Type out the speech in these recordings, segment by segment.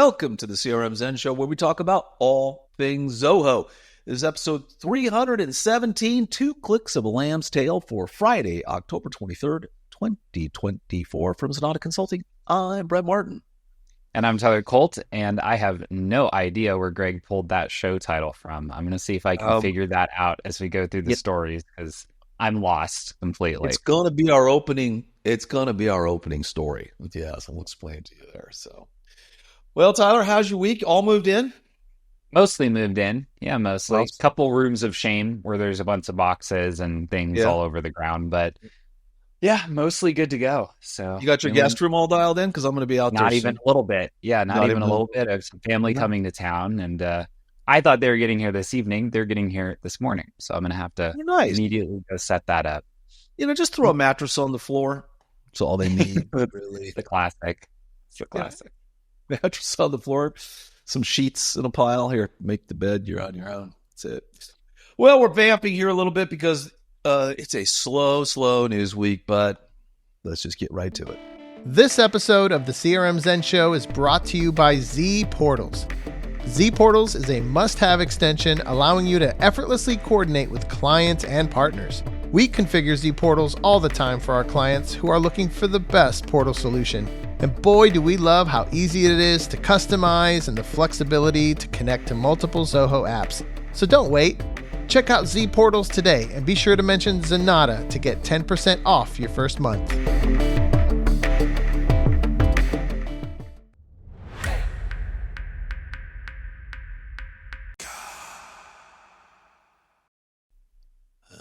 Welcome to the CRM Zen Show, where we talk about all things Zoho. This is episode 317, 2 clicks of a lamb's tail for Friday, October 23rd, 2024. From Zenatta Consulting, I'm Brett Martin. And I'm Tyler Colt, and I have no idea where Greg pulled that show title from. I'm going to see if I can figure that out as we go through the stories, because I'm lost completely. It's going to be our opening. It's going to be our opening story. Yeah, so we'll explain to you there. So, well, Tyler, how's your week? All moved in? Mostly moved in. Yeah, mostly. A couple rooms of shame where there's a bunch of boxes and things all over the ground, but yeah, mostly good to go. So you got your guest room all dialed in? Because I'm going to be out there Not even a little bit. Yeah, not even a little bit. I have some family coming to town, and I thought they were getting here this evening. They're getting here this morning, so I'm going to have to immediately go set that up. Just throw a mattress on the floor. That's all they need. Really. The classic. It's the classic. Yeah. Mattress on the floor, some sheets in a pile. Here, make the bed. You're on your own. That's it. Well, we're vamping here a little bit because it's a slow news week, but let's just get right to it. This episode of the CRM Zen Show is brought to you by ZPortals. ZPortals is a must-have extension allowing you to effortlessly coordinate with clients and partners. We configure ZPortals all the time for our clients who are looking for the best portal solution. And boy, do we love how easy it is to customize and the flexibility to connect to multiple Zoho apps. So don't wait. Check out ZPortals today and be sure to mention Zenatta to get 10% off your first month.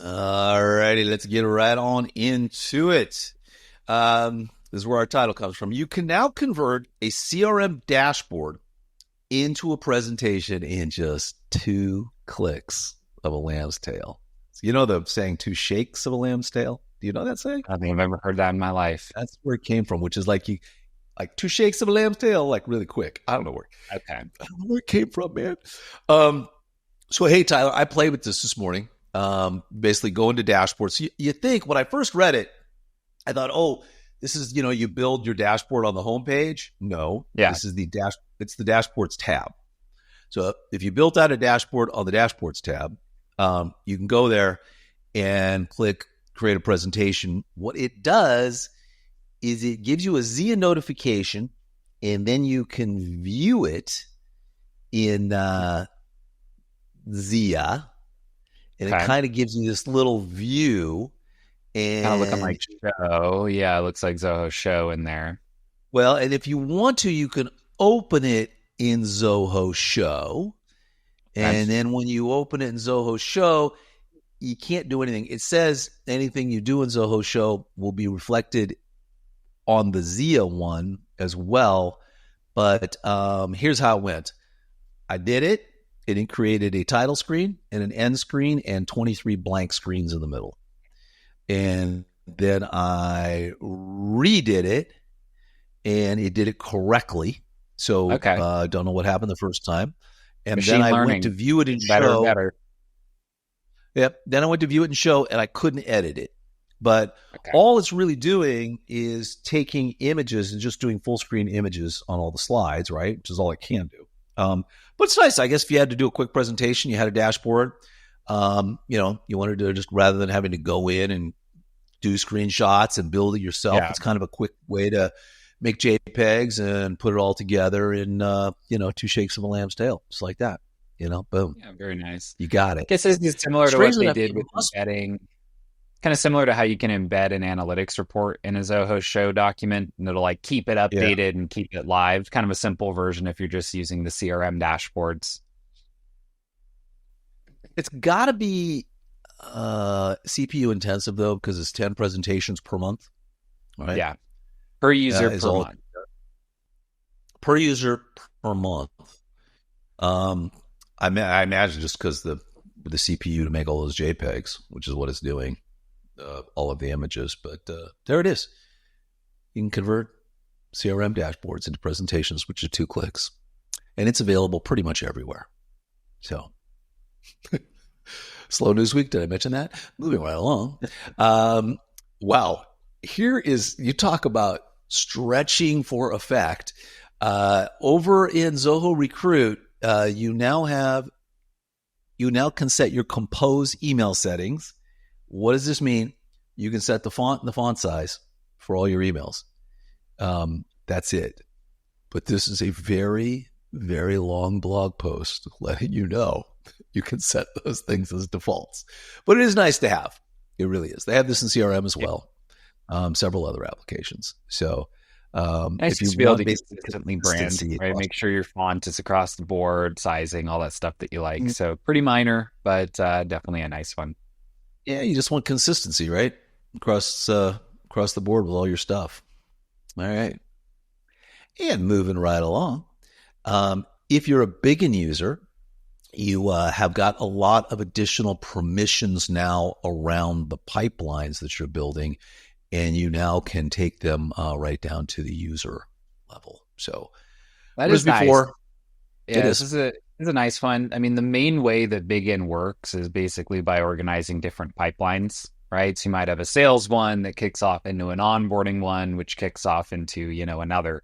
Alrighty, let's get right on into it. This is where our title comes from. You can now convert a CRM dashboard into a presentation in just 2 clicks of a lamb's tail. So you know the saying 2 shakes of a lamb's tail? Do you know that saying? I don't think I've ever heard that in my life. That's where it came from, which is like 2 shakes of a lamb's tail, like really quick. I don't know where. Okay. I don't know where it came from, man. So hey, Tyler, I played with this morning. Basically go into dashboards. So you think when I first read it, I thought, this is, you build your dashboard on the homepage. No, this is it's the dashboards tab. So if you built out a dashboard on the dashboards tab, you can go there and click create a presentation. What it does is it gives you a Zia notification, and then you can view it in Zia. And it kind of gives you this little view. And kind of looking like Show. Yeah, it looks like Zoho Show in there. Well, and if you want to, you can open it in Zoho Show. And then when you open it in Zoho Show, you can't do anything. It says anything you do in Zoho Show will be reflected on the Zia one as well. But here's how it went. I did it. It created a title screen and an end screen and 23 blank screens in the middle. And then I redid it, and it did it correctly. So I don't know what happened the first time. And Machine then I learning. went to view it in Show. Yep. Then I went to view it in Show, and I couldn't edit it. But all it's really doing is taking images and just doing full screen images on all the slides, right? Which is all it can do. But it's nice, I guess, if you had to do a quick presentation, you had a dashboard, you wanted to just, rather than having to go in and do screenshots and build it yourself, it's kind of a quick way to make JPEGs and put it all together in, 2 shakes of a lamb's tail, just like that, boom. Yeah, very nice. You got it. I guess this is similar to what they did with embedding. Kind of similar to how you can embed an analytics report in a Zoho Show document, and it'll keep it updated and keep it live. Kind of a simple version if you're just using the CRM dashboards. It's got to be CPU intensive though, because it's 10 presentations per month, right? Yeah, per user per month. Per user per month. I imagine just because the CPU to make all those JPEGs, which is what it's doing. All of the images, but there it is. You can convert CRM dashboards into presentations, which are 2 clicks, and it's available pretty much everywhere. So, slow news week. Did I mention that? Moving right along. Wow. Here is, you talk about stretching for effect. Over in Zoho Recruit, you now can set your compose email settings. What does this mean? You can set the font and the font size for all your emails. That's it. But this is a very, very long blog post letting you know you can set those things as defaults. But it is nice to have. It really is. They have this in CRM as well. Several other applications. So nice to be able to consistently brand, right? Make sure your font is across the board, sizing, all that stuff that you like. So pretty minor, but definitely a nice one. Yeah, you just want consistency, right? Across the board with all your stuff. All right. And moving right along. If you're a Bigin user, you have got a lot of additional permissions now around the pipelines that you're building, and you now can take them right down to the user level. So that is before. Nice. Yeah, this is a nice one. I mean, the main way that Bigin works is basically by organizing different pipelines, right? So you might have a sales one that kicks off into an onboarding one, which kicks off into, another.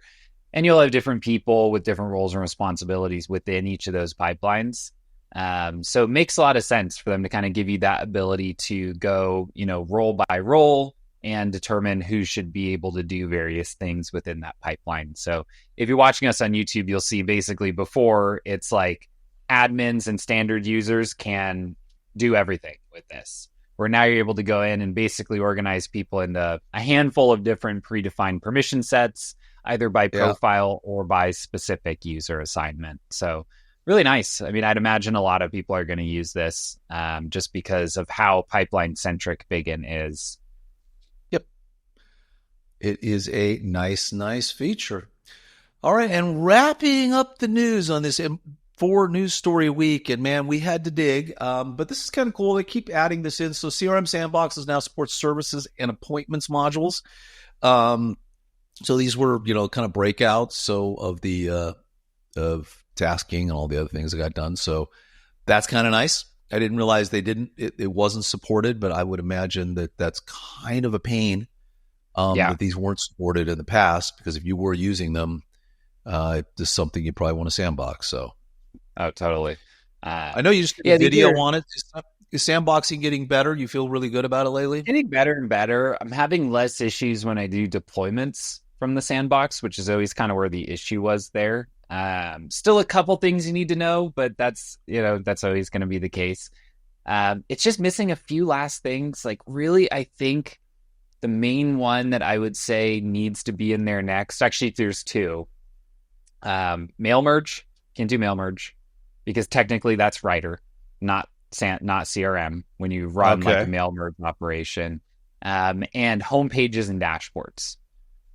And you'll have different people with different roles and responsibilities within each of those pipelines. So it makes a lot of sense for them to kind of give you that ability to go, role by role and determine who should be able to do various things within that pipeline. So if you're watching us on YouTube, you'll see basically before it's like admins and standard users can do everything with this, where now you're able to go in and basically organize people into a handful of different predefined permission sets, either by profile or by specific user assignment. So really nice. I mean, I'd imagine a lot of people are going to use this just because of how pipeline-centric Bigin is. Yep. It is a nice feature. All right, and wrapping up the news on this 4 news story week, and man, we had to dig, but this is kind of cool. They keep adding this in. So CRM Sandboxes now supports services and appointments modules. So these were, kind of breakouts of the of tasking and all the other things that got done. So that's kind of nice. I didn't realize it wasn't supported, but I would imagine that that's kind of a pain that these weren't supported in the past, because if you were using them, this is something you probably want to sandbox. So. Oh, totally. I know you just did a video on it. Is sandboxing getting better? You feel really good about it lately? Getting better and better. I'm having less issues when I do deployments from the sandbox, which is always kind of where the issue was there. Still a couple things you need to know, but that's always going to be the case. It's just missing a few last things. Like really, I think the main one that I would say needs to be in there next, actually there's 2. Mail merge. Can't do mail merge because technically that's writer, not CRM when you run like a mail merge operation. And home pages and dashboards,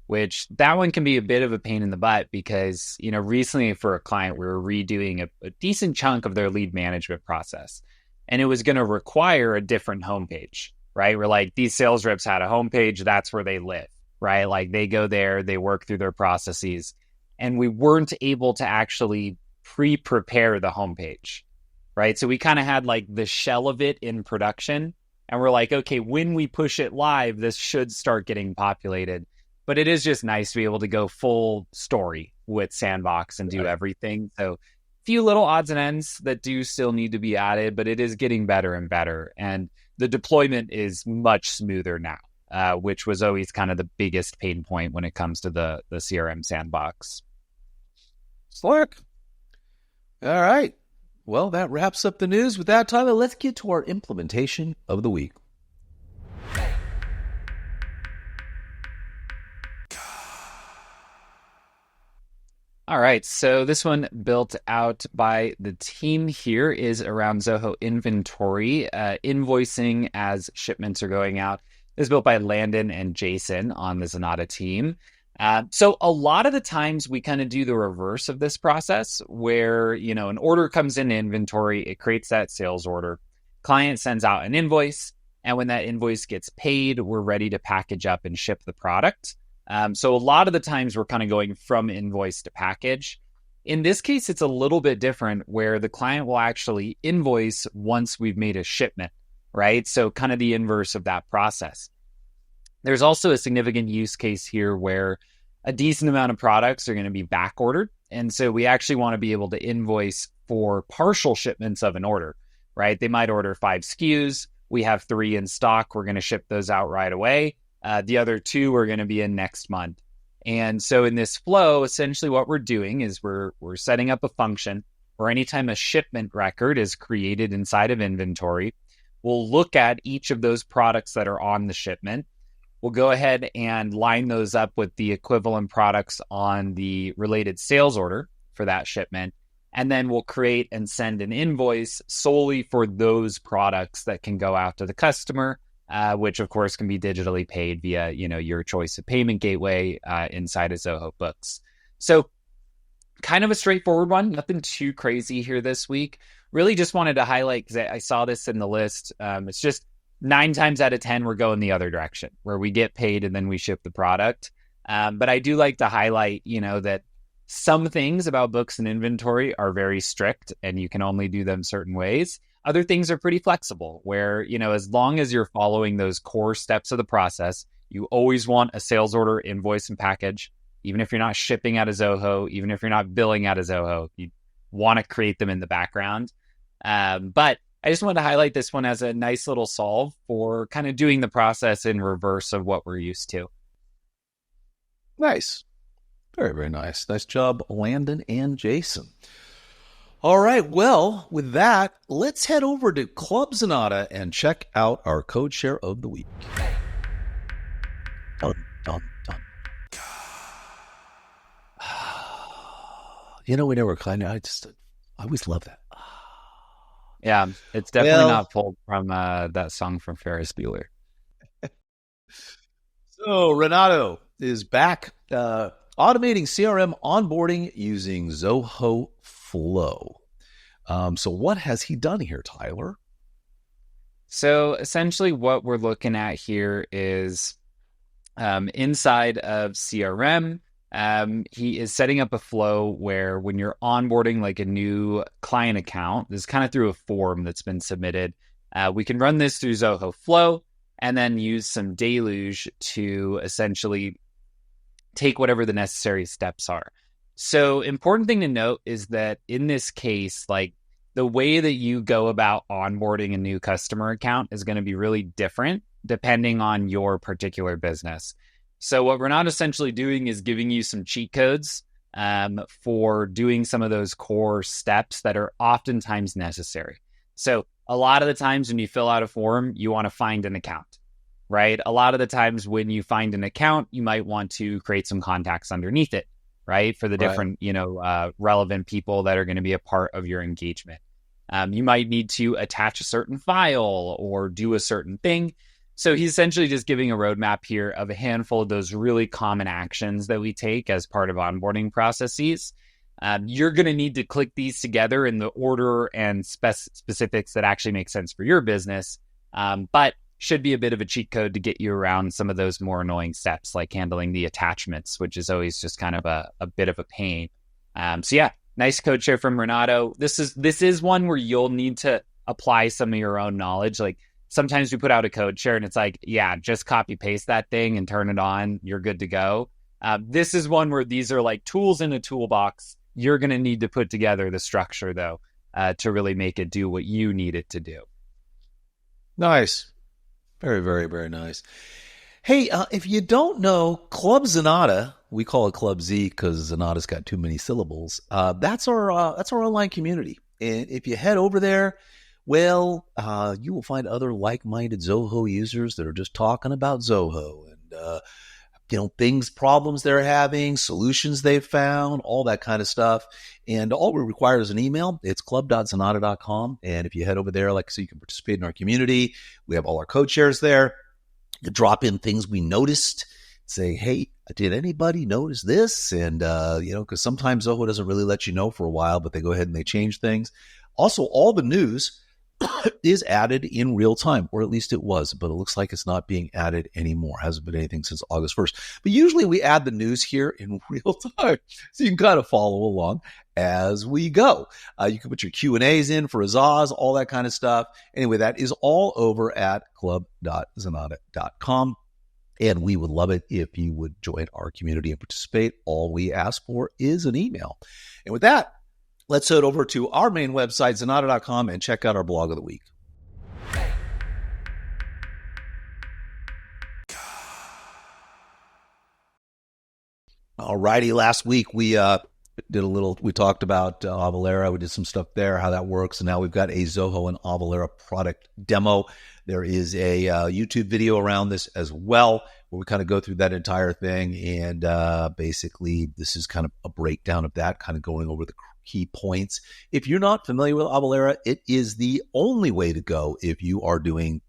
which that one can be a bit of a pain in the butt because, recently for a client, we were redoing a decent chunk of their lead management process, and it was going to require a different homepage, right? We're like, these sales reps had a homepage, that's where they live, right? Like they go there, they work through their processes, and we weren't able to actually pre-prepare the homepage, right? So we kind of had like the shell of it in production, and we're like, okay, when we push it live, this should start getting populated. But it is just nice to be able to go full story with Sandbox and do everything. So a few little odds and ends that do still need to be added, but it is getting better and better. And the deployment is much smoother now, which was always kind of the biggest pain point when it comes to the CRM Sandbox. Slick. All right. Well, that wraps up the news. With that, Tyler, let's get to our implementation of the week. All right, so this one built out by the team here is around Zoho inventory, invoicing as shipments are going out. This is built by Landon and Jason on the Zenatta team. So a lot of the times we kind of do the reverse of this process where, an order comes in inventory, it creates that sales order, client sends out an invoice, and when that invoice gets paid, we're ready to package up and ship the product. So a lot of the times we're kind of going from invoice to package. In this case, it's a little bit different where the client will actually invoice once we've made a shipment, right? So kind of the inverse of that process. There's also a significant use case here where a decent amount of products are going to be back ordered. And so we actually want to be able to invoice for partial shipments of an order, right? They might order 5 SKUs. We have 3 in stock. We're going to ship those out right away. The other 2 are going to be in next month. And so in this flow, essentially what we're doing is we're setting up a function where anytime a shipment record is created inside of inventory, we'll look at each of those products that are on the shipment. We'll go ahead and line those up with the equivalent products on the related sales order for that shipment. And then we'll create and send an invoice solely for those products that can go out to the customer, which of course can be digitally paid via, your choice of payment gateway inside of Zoho Books. So kind of a straightforward one, nothing too crazy here this week. Really just wanted to highlight, because I saw this in the list. It's just 9 times out of 10, we're going the other direction, where we get paid and then we ship the product. But I do like to highlight, that some things about books and inventory are very strict and you can only do them certain ways. Other things are pretty flexible, where, as long as you're following those core steps of the process, you always want a sales order, invoice, and package. Even if you're not shipping out of Zoho, even if you're not billing out of Zoho, you want to create them in the background. But I just wanted to highlight this one as a nice little solve for kind of doing the process in reverse of what we're used to. Nice. Very, very nice. Nice job, Landon and Jason. All right. Well, with that, let's head over to Club Zenatta and check out our code share of the week. Dun, dun, dun. We never I always love that. Yeah, it's definitely not pulled from that song from Ferris Bueller. So Renato is back automating CRM onboarding using Zoho Flow. So what has he done here, Tyler? So essentially what we're looking at here is inside of CRM, he is setting up a flow where when you're onboarding like a new client account, this is kind of through a form that's been submitted. We can run this through Zoho Flow and then use some Deluge to essentially take whatever the necessary steps are. So important thing to note is that in this case, like the way that you go about onboarding a new customer account is going to be really different depending on your particular business. So what we're not essentially doing is giving you some cheat codes for doing some of those core steps that are oftentimes necessary. So a lot of the times when you fill out a form, you want to find an account, right? A lot of the times when you find an account, you might want to create some contacts underneath it, right? For the different, relevant people that are going to be a part of your engagement. You might need to attach a certain file or do a certain thing. So he's essentially just giving a roadmap here of a handful of those really common actions that we take as part of onboarding processes. You're going to need to click these together in the order and specifics that actually make sense for your business, but should be a bit of a cheat code to get you around some of those more annoying steps, like handling the attachments, which is always just kind of a bit of a pain. So yeah, nice code share from Renato. This is one where you'll need to apply some of your own knowledge. Like sometimes we put out a code share and it's like, yeah, just copy paste that thing and turn it on. You're good to go. This is one where these are like tools in a toolbox. You're going to need to put together the structure though, to really make it do what you need it to do. Nice. Very, very, very nice. Hey, if you don't know, Club Zenatta, we call it Club Z because Zenatta's got too many syllables. That's our online community. And if you head over there, well, you will find other like-minded Zoho users that are just talking about Zoho and, things, problems they're having, solutions they've found, all that kind of stuff. And all we require is an email. It's club.zenatta.com. And if you head over there, like I said, you can participate in our community. We have all our code shares there. You drop in things we noticed. Say, hey, did anybody notice this? And, because sometimes Zoho doesn't really let you know for a while, but they go ahead and they change things. Also, all the news is added in real time, or at least it was, but it looks like it's not being added anymore. Hasn't been anything since August 1st. But usually we add the news here in real time, so you can kind of follow along as we go. You can put your Q&As in for Azaz, all that kind of stuff. Anyway, that is all over at club.zenatta.com. And we would love it if you would join our community and participate. All we ask for is an email. And with that, let's head over to our main website, Zenatta.com, and check out our blog of the week. All righty. Last week, we talked about Avalara. We did some stuff there, how that works. And now we've got a Zoho and Avalara product demo. There is a YouTube video around this as well, where we kind of go through that entire thing. And basically, this is kind of a breakdown of that, kind of going over the key points. If you're not familiar with Avalara, it is the only way to go if you are doing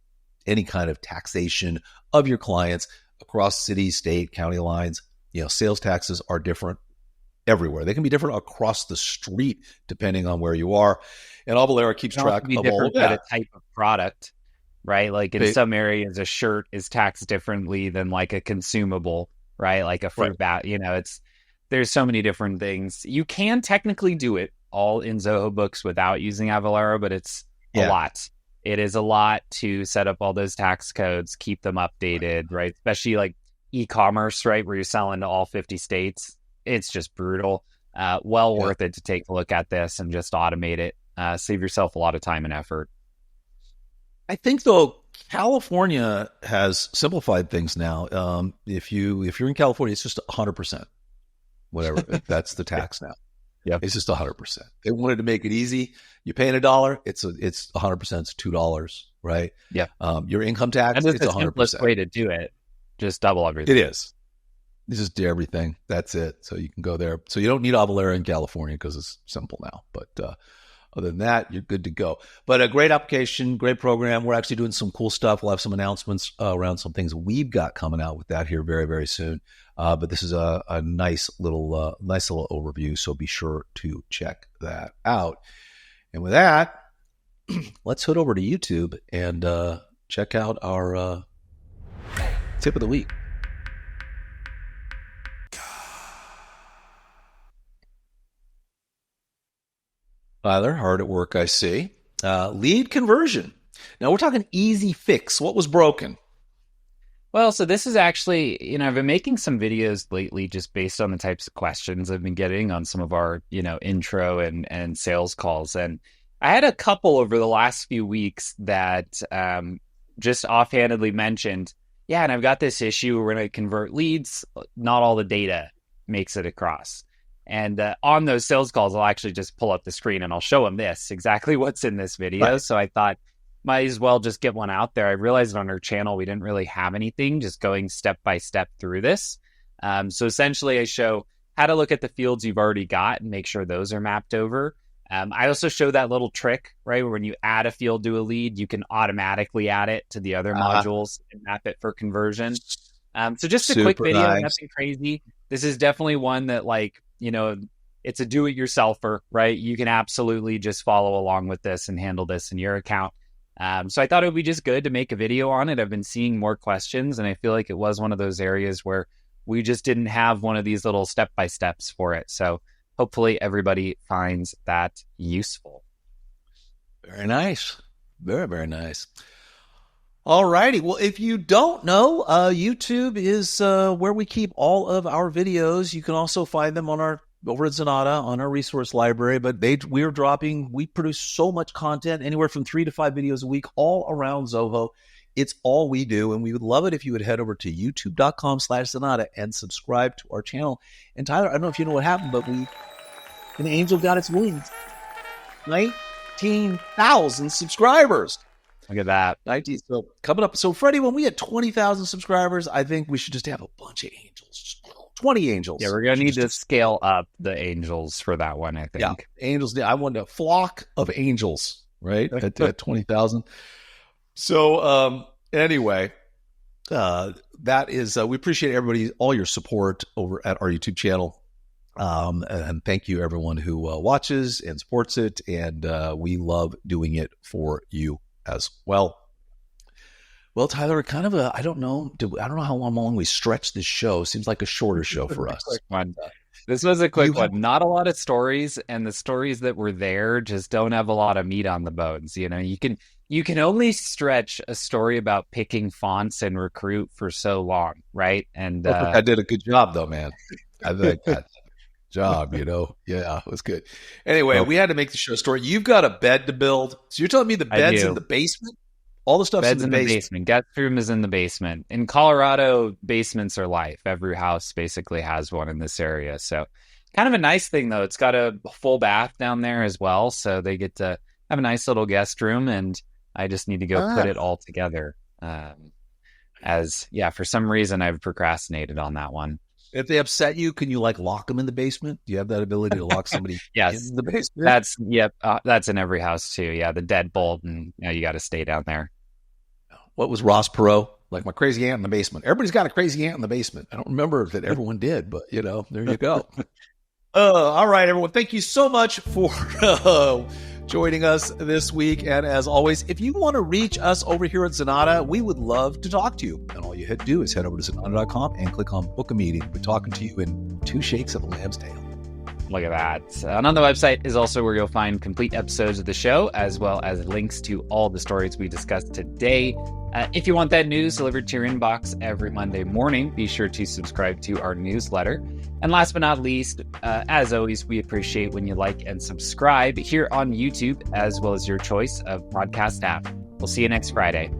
any kind of taxation of your clients across city, state, county lines. Sales taxes are different everywhere. They can be different across the street depending on where you are. And Avalara keeps track of all of that. A type of product, right? Like in some areas, a shirt is taxed differently than like a consumable, right? Like a fruit bat. There's so many different things. You can technically do it all in Zoho Books without using Avalara, but it's a lot. It is a lot to set up all those tax codes, keep them updated, right? Especially like e-commerce, right? Where you're selling to all 50 states. It's just brutal. Worth it to take a look at this and just automate it. Save yourself a lot of time and effort. I think though, California has simplified things now. If you're in California, it's just 100%. Whatever. That's the tax now. Yeah, it's just 100%. They wanted to make it easy. You're paying $1. It's 100%. It's $2, right? Yeah. Your income tax, it's the 100%. Simplest way to do it. Just double everything. It is. It's just everything. That's it. So you can go there. So you don't need Avalara in California because it's simple now. But other than that, you're good to go. But a great application, great program. We're actually doing some cool stuff. We'll have some announcements around some things we've got coming out with that here very, very soon. But this is a nice little overview. So be sure to check that out. And with that, let's head over to YouTube and check out our tip of the week. Tyler, hard at work, I see. Lead conversion. Now we're talking easy fix. What was broken? Well, so this is actually, I've been making some videos lately just based on the types of questions I've been getting on some of our, intro and sales calls. And I had a couple over the last few weeks that just offhandedly mentioned, and I've got this issue. We're going to convert leads. Not all the data makes it across. And on those sales calls, I'll actually just pull up the screen and I'll show them exactly what's in this video. Right. So I thought, might as well just get one out there. I realized on our channel, we didn't really have anything, just going step by step through this. So essentially, I show how to look at the fields you've already got and make sure those are mapped over. I also show that little trick, right? Where when you add a field to a lead, you can automatically add it to the other modules and map it for conversion. So just a quick video, nothing crazy. This is definitely one that it's a do-it-yourselfer, right? You can absolutely just follow along with this and handle this in your account. So I thought it would be just good to make a video on it. I've been seeing more questions, and I feel like it was one of those areas where we just didn't have one of these little step-by-steps for it. So hopefully everybody finds that useful. Very nice. Very, very nice. All righty. Well, if you don't know, YouTube is where we keep all of our videos. You can also find them on over at Zenatta on our resource library. But we produce so much content, anywhere from 3 to 5 videos a week, all around Zoho. It's all we do, and we would love it if you would head over to youtube.com/Zenatta and subscribe to our channel. And Tyler, I don't know if you know what happened, but an angel got its wings. 19,000 subscribers. Look at that. 19. So coming up. So Freddie, when we had 20,000 subscribers, I think we should just have a bunch of angels. 20 angels. Yeah, we're going to need to scale up the angels for that one, I think. Yeah, angels. I want a flock of angels, right? at 20,000. So anyway, that is, we appreciate everybody, all your support over at our YouTube channel. And thank you everyone who watches and supports it. And we love doing it for you as well. Well, Tyler, kind of I don't know how long we stretch this show. Seems like a shorter show for us. This was a quick one. Not a lot of stories, and the stories that were there just don't have a lot of meat on the bones. You can you can only stretch a story about picking fonts and Recruit for so long, right? And I did a good job, though, man. I think that job, Yeah, it was good. Anyway, we had to make the show story. You've got a bed to build. So you're telling me the bed's in the basement? All the stuff's bed's in the basement. Guest room is in the basement. In Colorado, basements are life. Every house basically has one in this area. So kind of a nice thing, though. It's got a full bath down there as well. So they get to have a nice little guest room, and I just need to go put it all together. For some reason, I've procrastinated on that one. If they upset you, can you lock them in the basement? Do you have that ability to lock somebody yes, in the basement? That's in every house too. Yeah, the deadbolt, and you got to stay down there. What was Ross Perot? Like my crazy aunt in the basement. Everybody's got a crazy aunt in the basement. I don't remember that everyone did, but there you go. All right, everyone. Thank you so much for joining us this week. And as always, if you want to reach us over here at Zenatta, we would love to talk to you. And all you have to do is head over to Zenatta.com and click on Book a Meeting. We're talking to you in 2 shakes of a lamb's tail. Look at that. And on the website is also where you'll find complete episodes of the show, as well as links to all the stories we discussed today. If you want that news delivered to your inbox every Monday morning, be sure to subscribe to our newsletter. And last but not least, as always, we appreciate when you like and subscribe here on YouTube, as well as your choice of podcast app. We'll see you next Friday.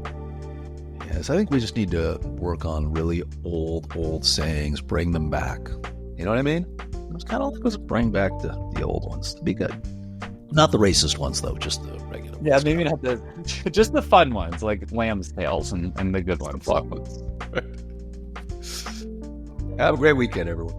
Yes, I think we just need to work on really old sayings, bring them back. You know what I mean? It's kind of like let's bring back the old ones to be good. Not the racist ones, though, just the regular ones. Yeah, maybe not just the fun ones, like lamb's tails and the good ones. The fun ones. Have a great weekend, everyone.